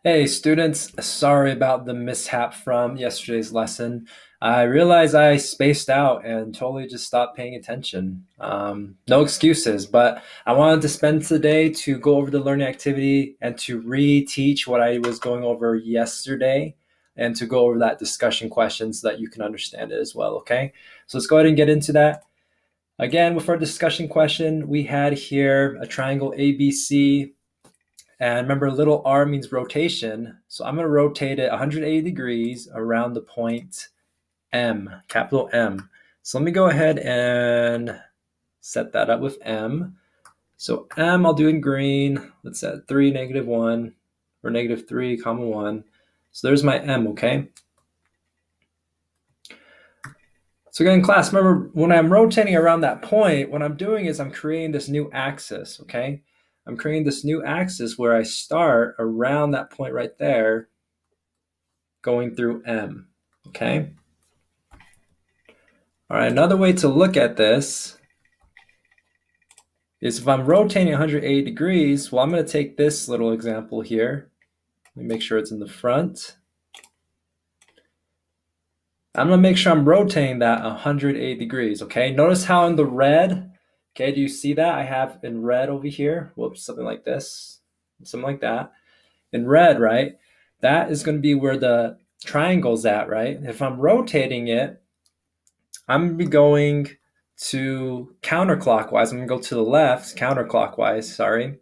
Hey students, sorry about the mishap from yesterday's lesson. I realized I spaced out and totally just stopped paying attention. No excuses, but I wanted to spend today to go over the learning activity and to re-teach what I was going over yesterday and to go over that discussion question so that you can understand it as well, okay? So let's go ahead and get into that. Again, with our discussion question, we had here a triangle ABC. And remember, little r means rotation. So I'm going to rotate it 180 degrees around the point M, capital M. So let me go ahead and set that up with M. So M I'll do in green. Let's set 3, -1, or -3, comma 1. So there's my M, okay? So again, class, remember when I'm rotating around that point, what I'm doing is I'm creating this new axis, okay? I'm creating this new axis where I start around that point right there going through M, okay? All right, another way to look at this is if I'm rotating 180 degrees, well, I'm going to take this little example here. Let me make sure it's in the front. I'm going to make sure I'm rotating that 180 degrees, okay? Notice how in the red, okay, do you see that? I have in red over here, whoops, something like this, something like that. In red, right? That is going to be where the triangle's at, right? If I'm rotating it, I'm going to be going to counterclockwise. I'm going to go to the left, counterclockwise, sorry.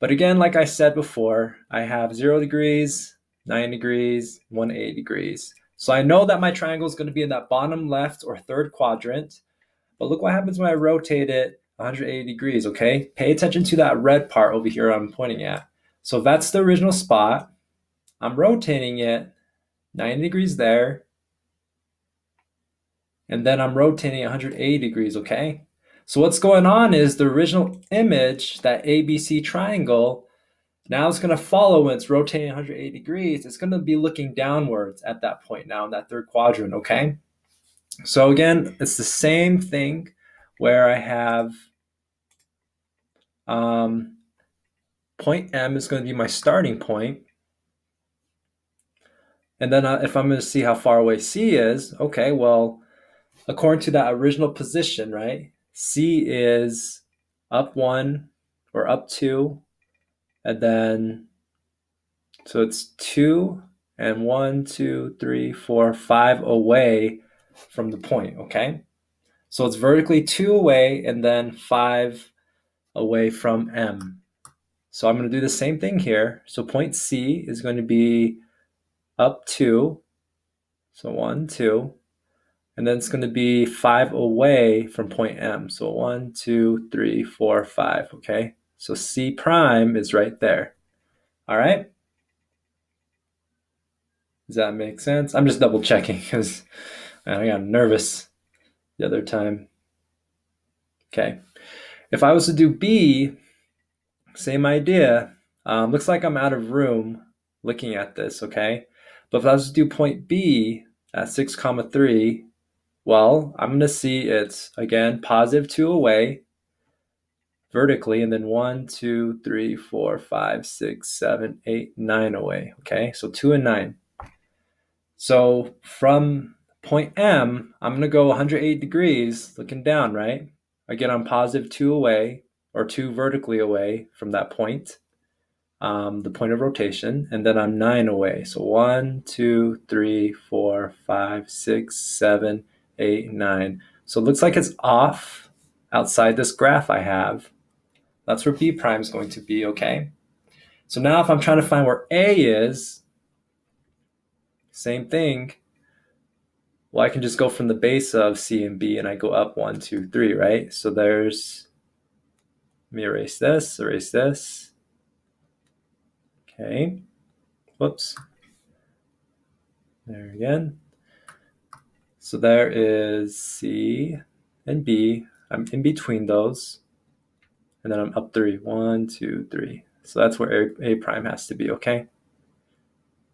But again, like I said before, I have 0 degrees, 9 degrees, 180 degrees. So I know that my triangle is going to be in that bottom left or third quadrant. But look what happens when I rotate it 180 degrees, okay? Pay attention to that red part over here I'm pointing at. So that's the original spot. I'm rotating it 90 degrees there, and then I'm rotating 180 degrees, okay? So what's going on is the original image, that ABC triangle, now it's going to follow when it's rotating 180 degrees. It's going to be looking downwards at that point now in that third quadrant, okay? So again, it's the same thing where I have point M is going to be my starting point. And then if I'm going to see how far away C is, okay, well, according to that original position, right? C is up 1 or up 2, and then so it's 2 and 1, 2, 3, 4, 5 away from the point, okay? So it's vertically 2 away and then 5 away from M. So I'm going to do the same thing here. So point C is going to be up 2, so 1, 2, and then it's going to be 5 away from point M. So 1, 2, 3, 4, 5, okay? So C prime is right there. All right? Does that make sense? I'm just double checking because I got nervous the other time. Okay. If I was to do B, same idea. Looks like I'm out of room looking at this, okay? But if I was to do point B at 6, comma 3, well, I'm going to see it's, again, positive 2 away vertically, and then 1, 2, 3, 4, 5, 6, 7, 8, 9 away, okay? So 2 and 9. So from point M, I'm going to go 108 degrees looking down, right? Again, I'm positive 2 away, or 2 vertically away from that point, the point of rotation, and then I'm 9 away. So 1, 2, 3, 4, 5, 6, 7, 8, 9. So it looks like it's off outside this graph I have. That's where B prime is going to be, okay? So now if I'm trying to find where A is, same thing. Well, I can just go from the base of C and B and I go up 1, 2, 3, right? So there's, let me erase this. Okay. Whoops. There again. So there is C and B. I'm in between those. And then I'm up 3. 1, 2, 3. So that's where A prime has to be, okay?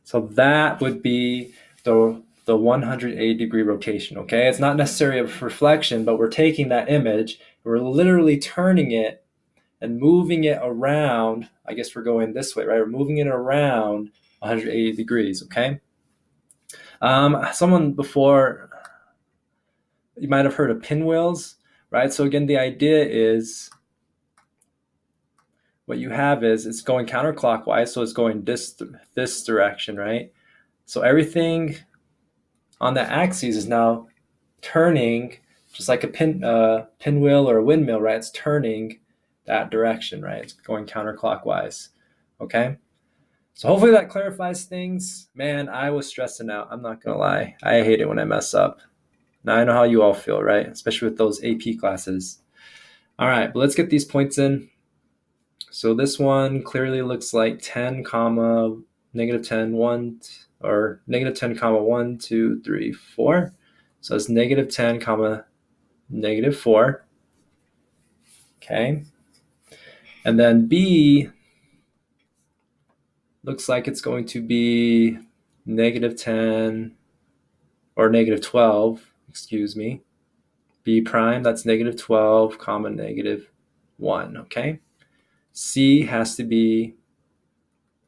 So that would be the 180 degree rotation, okay? It's not necessarily a reflection, but we're taking that image, we're literally turning it and moving it around. I guess we're going this way, right? We're moving it around 180 degrees, okay? Someone before, you might have heard of pinwheels, right? So again, the idea is what you have is it's going counterclockwise, so it's going this direction, right? So everything on the axis is now turning just like a pinwheel or a windmill, right? It's turning that direction, right? It's going counterclockwise, okay? So hopefully that clarifies things. Man, I was stressing out. I'm not gonna lie. I hate it when I mess up. Now I know how you all feel, right? Especially with those AP classes. All right, but let's get these points in. So this one clearly looks like 10 comma negative 10, 1, or negative 10 comma 1, 2, 3, 4. So it's negative 10 comma negative 4. Okay. And then B looks like it's going to be negative 10 or negative 12, excuse me. B prime, that's negative 12 comma negative 1, okay? C has to be,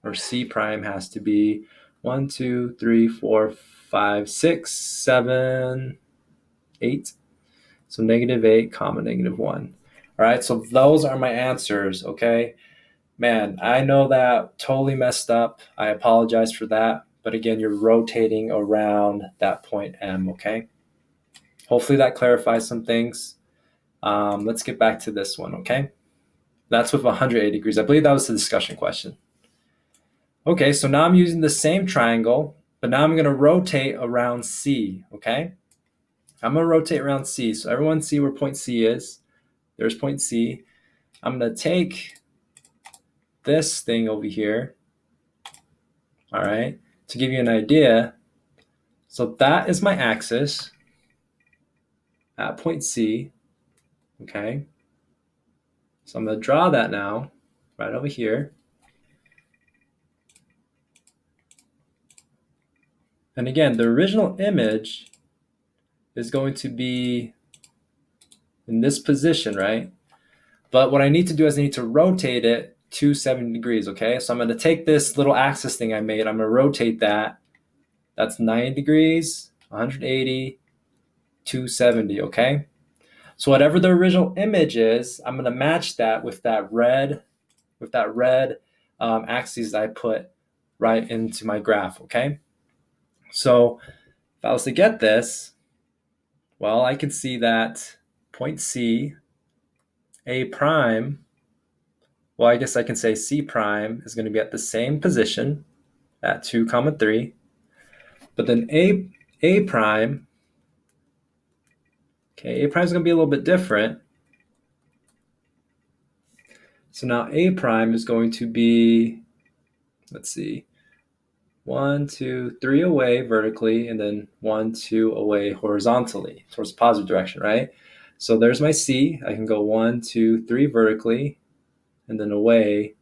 or C prime has to be 1, 2, 3, 4, 5, 6, 7, 8. So negative 8 comma negative 1. All right, so those are my answers, okay? Man, I know that totally messed up. I apologize for that. But again, you're rotating around that point M, okay? Hopefully that clarifies some things. Let's get back to this one, okay? That's with 180 degrees. I believe that was the discussion question. Okay, so now I'm using the same triangle, but now I'm going to rotate around C, okay? I'm going to rotate around C. So everyone see where point C is. There's point C. I'm going to take this thing over here, all right, to give you an idea. So that is my axis at point C, okay? So I'm going to draw that now right over here. And again, the original image is going to be in this position, right? But what I need to do is I need to rotate it 270 degrees, okay? So I'm going to take this little axis thing I made, I'm going to rotate that. That's 90 degrees, 180, 270, okay? So whatever the original image is, I'm going to match that with that red axis that I put right into my graph, okay? So if I was to get this, well, I can see that point C, A prime, well, I guess I can say C prime is going to be at the same position at 2 comma 3, but then A prime, okay, A prime is going to be a little bit different. So now A prime is going to be, let's see, 1, 2, 3 away vertically, and then 1, 2 away horizontally towards the positive direction, right? So there's my C. I can go 1, 2, 3 vertically, and then away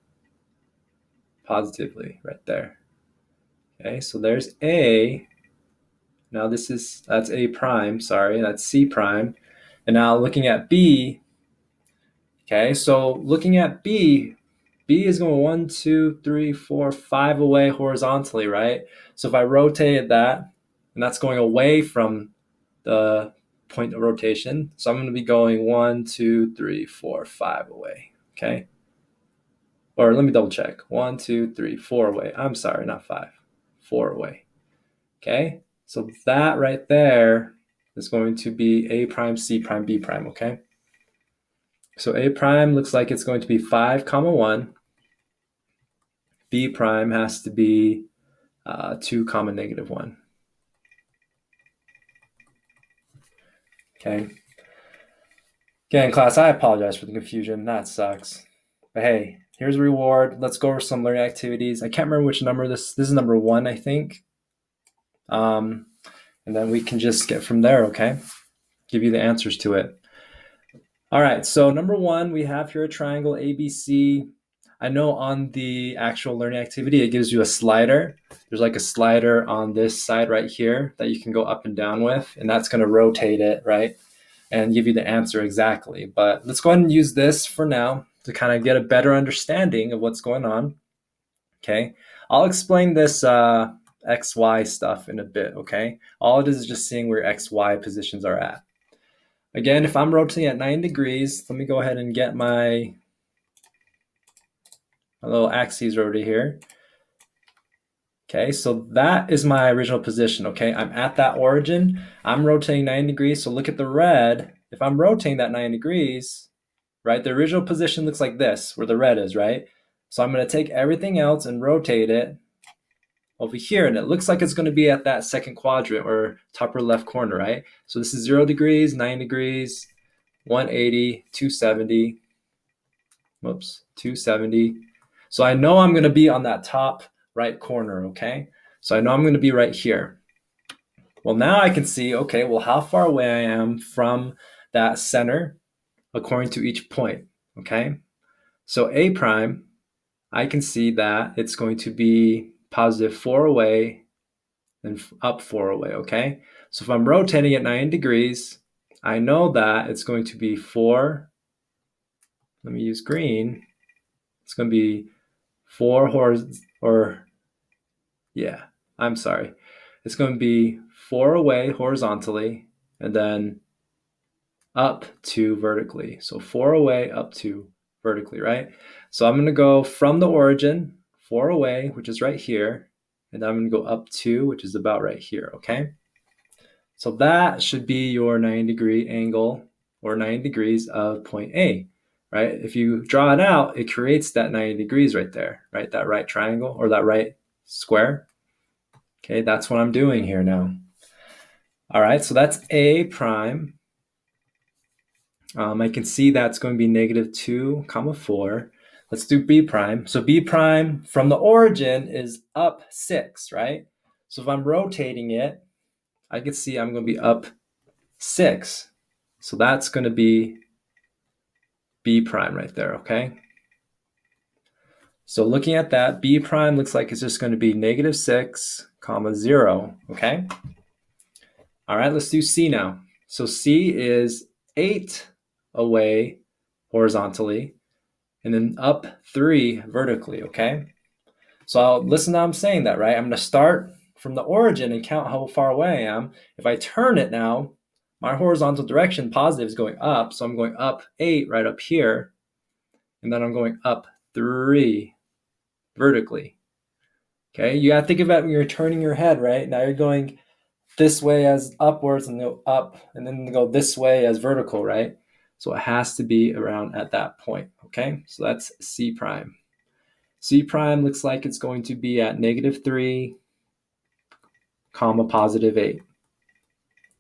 positively right there. Okay, so there's A. Now that's A prime, sorry, that's C prime. And now looking at B, okay, so looking at B is going 1, 2, 3, 4, 5 away horizontally, right? So if I rotated that, and that's going away from the point of rotation, so I'm going to be going 1, 2, 3, 4, 5 away, okay? Or let me double check. 1, 2, 3, 4 away. I'm sorry, not 5. 4 away, okay? So that right there is going to be A prime, C prime, B prime, okay? So A prime looks like it's going to be 5 comma 1. B prime has to be 2 comma negative 1. Okay. Again, class, I apologize for the confusion. That sucks. But hey, here's a reward. Let's go over some learning activities. I can't remember which number this is number 1, I think. And then we can just get from there, okay? Give you the answers to it. All right, so number 1, we have here a triangle ABC. I know on the actual learning activity, it gives you a slider. There's like a slider on this side right here that you can go up and down with, and that's going to rotate it, right? And give you the answer exactly. But let's go ahead and use this for now to kind of get a better understanding of what's going on. Okay. I'll explain this XY stuff in a bit, okay? All it is just seeing where XY positions are at. Again, if I'm rotating at 9 degrees, let me go ahead and get my little axes rotor here. Okay, so that is my original position, okay? I'm at that origin. I'm rotating 9 degrees, so look at the red. If I'm rotating that 9 degrees, right, the original position looks like this, where the red is, right? So I'm going to take everything else and rotate it over here, and it looks like it's going to be at that second quadrant or upper left corner, right? So this is 0 degrees, 9 degrees, 180, 270, whoops, 270. So I know I'm going to be on that top right corner, okay? So I know I'm going to be right here. Well, now I can see, okay, well, how far away I am from that center according to each point, okay? So A prime, I can see that it's going to be positive 4 away and up 4 away, okay? So if I'm rotating at 9 degrees, I know that it's going to be 4, let me use green, it's going to be 4 it's going to be 4 away horizontally and then up 2 vertically. So 4 away, up 2 vertically, right? So I'm going to go from the origin, 4 away, which is right here, and I'm going to go up 2, which is about right here, okay? So that should be your 90-degree angle or 90 degrees of point A, right? If you draw it out, it creates that 90 degrees right there, right? That right triangle or that right square. Okay, that's what I'm doing here now. All right, so that's A prime. I can see that's going to be negative 2, 4. Let's do B prime. So B prime from the origin is up 6, right? So if I'm rotating it, I can see I'm going to be up 6. So that's going to be B prime right there, okay? So looking at that, B prime looks like it's just going to be negative 6, 0, okay? All right, let's do C now. So C is 8 away horizontally and then up 3 vertically, okay? So listen to how I'm saying that, right? I'm going to start from the origin and count how far away I am. If I turn it now, my horizontal direction positive is going up, so I'm going up 8 right up here, and then I'm going up 3 vertically. Okay, you got to think about when you're turning your head, right? Now you're going this way as upwards and go up, and then go this way as vertical, right? So it has to be around at that point, okay? So that's C prime. C prime looks like it's going to be at negative 3, positive 8.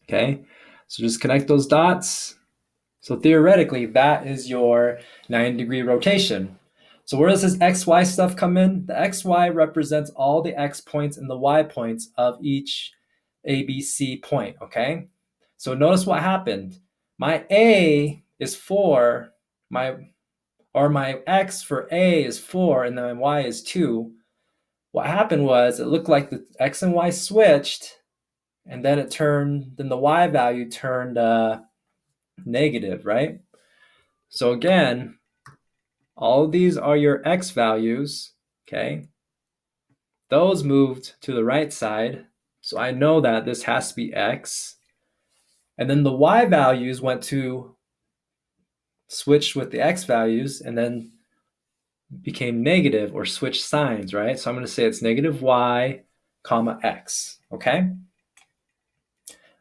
Okay, so just connect those dots. So theoretically, that is your 90-degree rotation. So where does this XY stuff come in? The XY represents all the X points and the Y points of each ABC point, okay? So notice what happened. My A is 4, my X for A is 4, and then Y is 2. What happened was it looked like the X and Y switched, and then then the Y value turned negative, right? So again, all of these are your X values, okay? Those moved to the right side, so I know that this has to be X. And then the Y values went to switch with the X values and then became negative or switched signs, right? So I'm going to say it's negative Y, X, okay?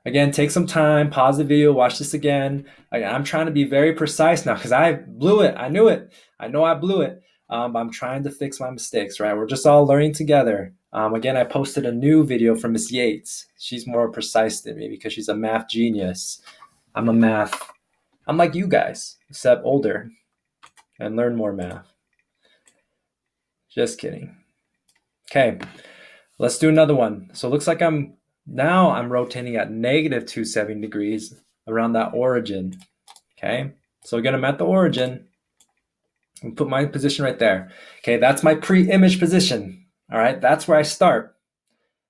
Again, take some time, pause the video, watch this again. I'm trying to be very precise now because I blew it. I knew it. I know I blew it. I'm trying to fix my mistakes, right? We're just all learning together. Again, I posted a new video from Miss Yates. She's more precise than me because she's a math genius. I'm like you guys, except older and learn more math. Just kidding. Okay, let's do another one. So it looks like I'm rotating at negative 270 degrees around that origin, okay? So again, I'm at the origin and put my position right there. Okay, that's my pre-image position, all right? That's where I start.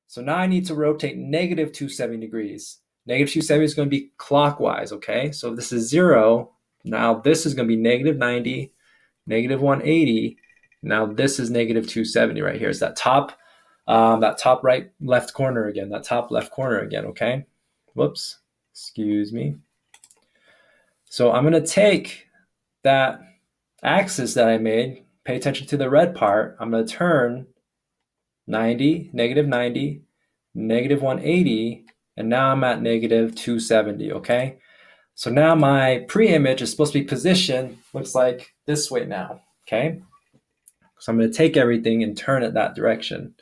So now I need to rotate negative 270 degrees. Negative 270 is going to be clockwise, okay? So if this is 0, now this is going to be negative 90, negative 180, Now this is negative 270 right here. It's that top right left corner again, that top left corner again, okay? Whoops, excuse me. So I'm gonna take that axis that I made, pay attention to the red part, I'm gonna turn 90, negative 90, negative 180, and now I'm at negative 270, okay? So now my pre-image is supposed to be positioned, looks like this way now, okay? So I'm going to take everything and turn it that direction.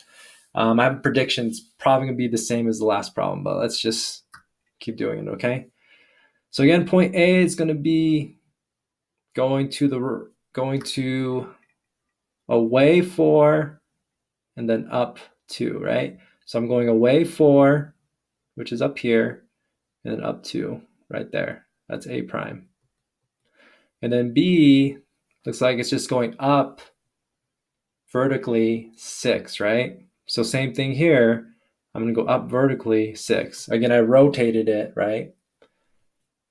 I have a prediction it's probably going to be the same as the last problem, but let's just keep doing it, okay? So again, point A is going to be going to away 4 and then up 2, right? So I'm going away 4, which is up here, and then up 2 right there. That's A prime. And then B looks like it's just going up vertically 6, right? So same thing here. I'm going to go up vertically 6. Again, I rotated it, right?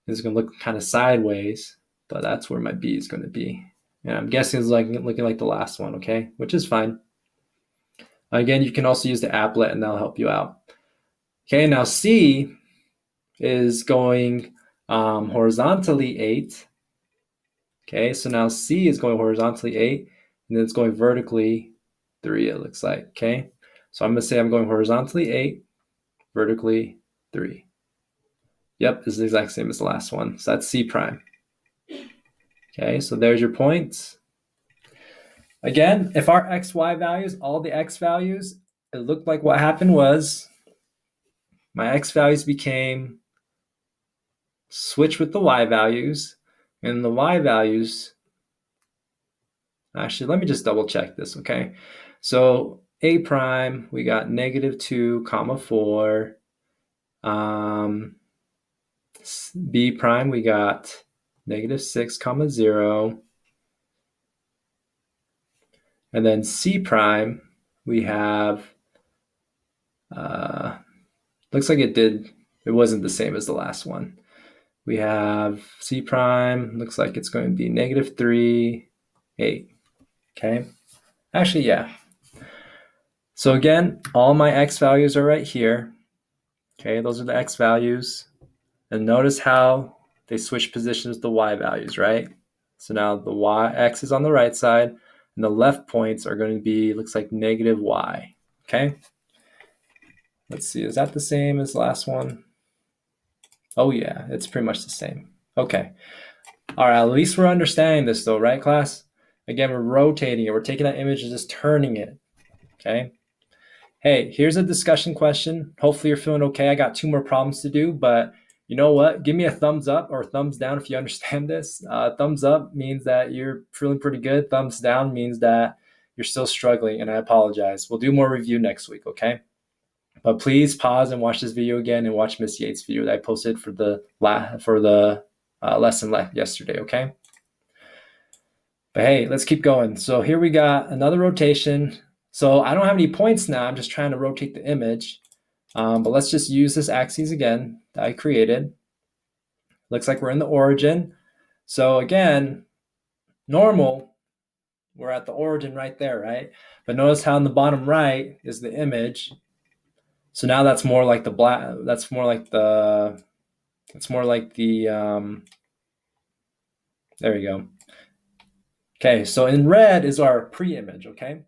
It's going to look kind of sideways, but that's where my B is going to be. And I'm guessing it's like looking like the last one, okay? Which is fine. Again, you can also use the applet and that'll help you out. Okay, now C is going horizontally 8. Okay, so now C is going horizontally 8, and then it's going vertically 3, it looks like, okay? So I'm going to say I'm going horizontally 8, vertically 3. Yep, it's the exact same as the last one. So that's C prime. Okay, so there's your points. Again, if our x, y values, all the x values, it looked like what happened was my x values became switched with the y values, and the y values, actually, let me just double check this, okay? So A prime, we got negative 2, comma 4. B prime, we got negative 6, comma 0. And then C prime, we have, looks like it wasn't the same as the last one. We have C prime, looks like it's going to be negative 3, 8. Okay. Actually, yeah. So again, all my x values are right here. Okay, those are the x values. And notice how they switch positions with the y values, right? So now the x is on the right side, and the left points are going to be, looks like negative y. Okay. Let's see, is that the same as the last one? Oh yeah, it's pretty much the same. Okay. All right, at least we're understanding this though, right, class? Again, we're rotating it. We're taking that image and just turning it. Okay. Hey, here's a discussion question. Hopefully you're feeling okay. I got 2 more problems to do, but you know what? Give me a thumbs up or thumbs down if you understand this. Thumbs up means that you're feeling pretty good. Thumbs down means that you're still struggling, and I apologize. We'll do more review next week, okay? But please pause and watch this video again and watch Miss Yates' video that I posted for the lesson yesterday, okay? But hey, let's keep going. So here we got another rotation. So I don't have any points now. I'm just trying to rotate the image. But let's just use this axis again that I created. Looks like we're in the origin. So again, normal, we're at the origin right there, right? But notice how in the bottom right is the image. So now that's more like the black, that's more like the, there we go. Okay, so in red is our pre-image, okay?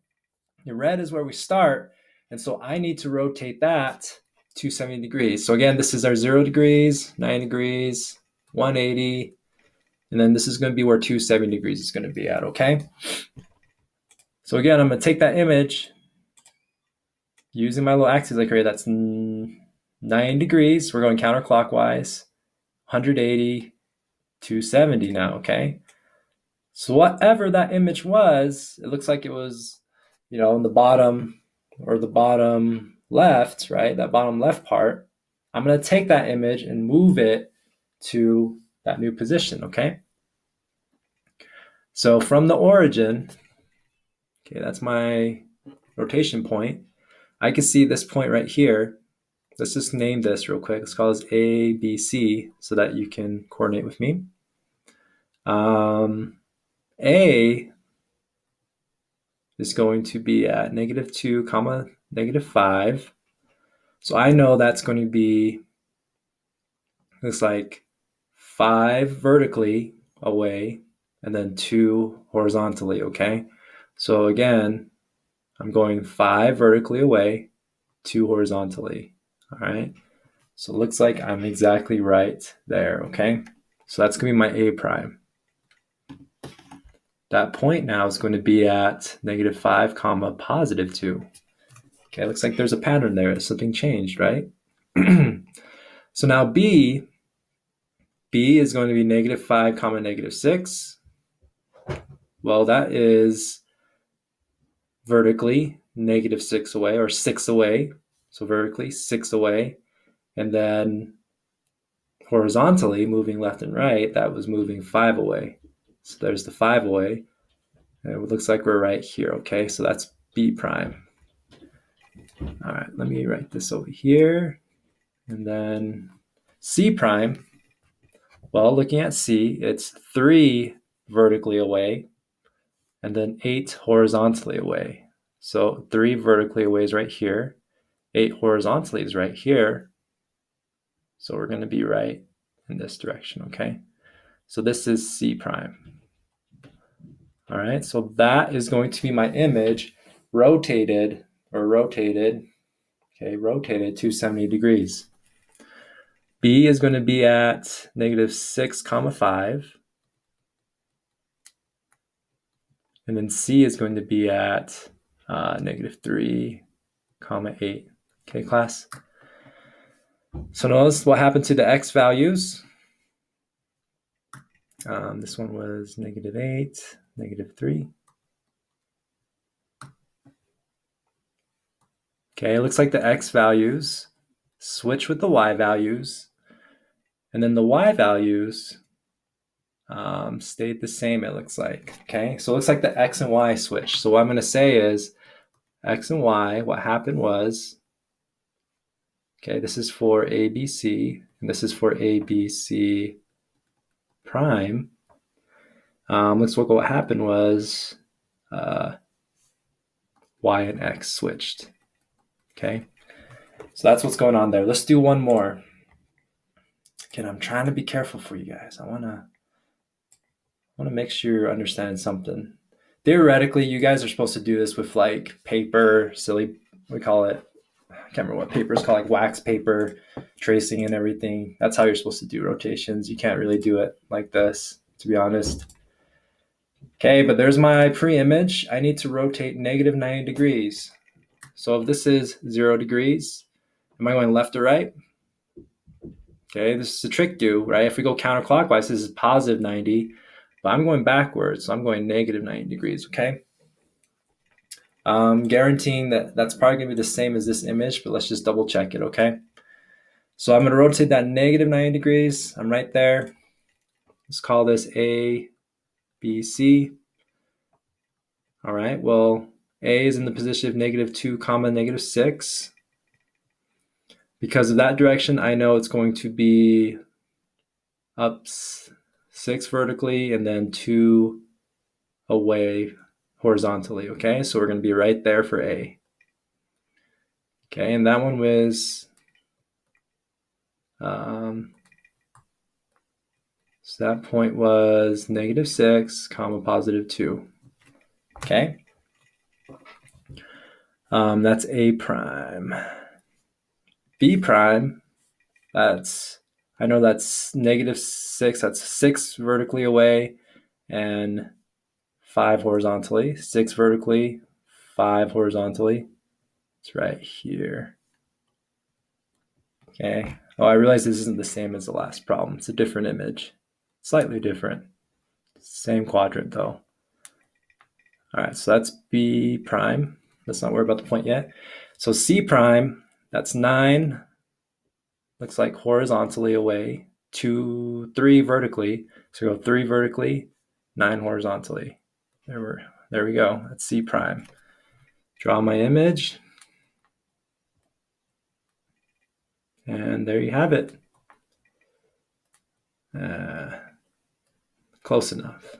In red is where we start, and so I need to rotate that 270 degrees. So again, this is our 0 degrees, 9 degrees, 180, and then this is going to be where 270 degrees is going to be at, okay? So again, I'm going to take that image using my little axis I created. That's 9 degrees. We're going counterclockwise, 180, 270 now, okay? So whatever that image was, it looks like it was, in the bottom or the bottom left, right? That bottom left part. I'm going to take that image and move it to that new position, okay? So from the origin, okay, that's my rotation point. I can see this point right here. Let's just name this real quick. Let's call this A, B, C so that you can coordinate with me. A is going to be at -2 comma -5. So I know that's going to be, looks like 5 vertically away and then 2 horizontally, okay? So again, I'm going 5 vertically away, 2 horizontally, all right? So it looks like I'm exactly right there, okay? So that's going to be my A prime. That point now is going to be at -5 comma +2. Okay, looks like there's a pattern there. Something changed, right? So now B is going to be -5 comma -6. Well, that is vertically -6 away, or 6 away. So vertically 6 away. And then horizontally, moving left and right, that was moving 5 away. So there's the 5 away. And it looks like we're right here, okay? So that's B prime. All right, let me write this over here. And then C prime, well, looking at C, it's 3 vertically away and then 8 horizontally away. So 3 vertically away is right here. 8 horizontally is right here. So we're going to be right in this direction, okay? So this is C prime. All right, so that is going to be my image rotated, okay, rotated 270 degrees. B is going to be at -6 comma 5. And then C is going to be at -3 comma 8. Okay, class? So notice what happened to the x values. This one was -8, -3. Okay, it looks like the x values switch with the y values. And then the y values stayed the same, it looks like. Okay, so it looks like the x and y switched. So what I'm going to say is x and y, what happened was, okay, this is for ABC, and this is for ABC prime. Let's look at what happened was y and x switched. Okay, so that's what's going on there. Let's do one more. Again, I'm trying to be careful for you guys. I want to make sure you're understanding something. Theoretically, you guys are supposed to do this with like paper, we call it, I can't remember what paper is called, like wax paper, tracing and everything. That's how you're supposed to do rotations. You can't really do it like this, to be honest. Okay, but there's my pre-image. I need to rotate -90 degrees. So if this is 0 degrees, am I going left or right? Okay, this is a trick do, right? If we go counterclockwise, this is +90, but I'm going backwards, so I'm going -90 degrees, okay? Guaranteeing that that's probably going to be the same as this image, but let's just double check it, okay? So I'm going to rotate that -90 degrees. I'm right there. Let's call this A, B, C. All right, well, A is in the position of -2 comma -6. Because of that direction, I know it's going to be up 6 vertically and then 2 away horizontally, okay? So we're going to be right there for A. Okay, and that one was, so that point was -6 comma +2. Okay, that's A prime. B prime, I know that's -6, that's 6 vertically away and 5 horizontally. 6 vertically, 5 horizontally. It's right here. Okay. Oh, I realize this isn't the same as the last problem. It's a different image. Slightly different. Same quadrant though. All right, so that's B prime. Let's not worry about the point yet. So C prime, that's 9. Looks like horizontally away. 2, 3 vertically. So go 3 vertically, 9 horizontally. There we go. That's C prime. Draw my image. And there you have it. Close enough.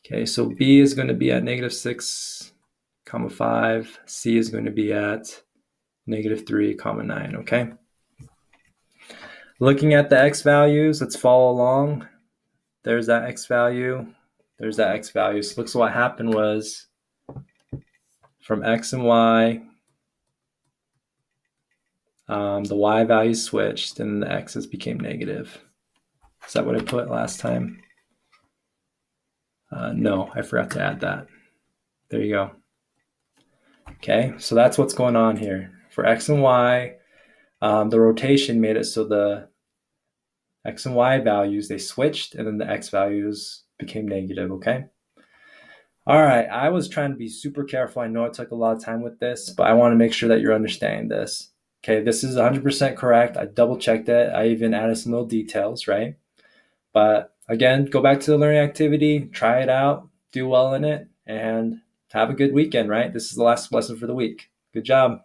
Okay, so B is going to be at -6 comma 5. C is going to be at negative 3, comma 9, okay? Looking at the x values, let's follow along. There's that x value. There's that x value. So looks what happened was from x and y, the y value switched and the x's became negative. Is that what I put last time? No, I forgot to add that. There you go. Okay, so that's what's going on here. For x and y, the rotation made it so the x and y values, they switched, and then the x values became negative, okay? All right, I was trying to be super careful. I know I took a lot of time with this, but I want to make sure that you're understanding this. Okay, this is 100% correct. I double checked it. I even added some little details, right? But again, go back to the learning activity, try it out, do well in it, and have a good weekend, right? This is the last lesson for the week. Good job.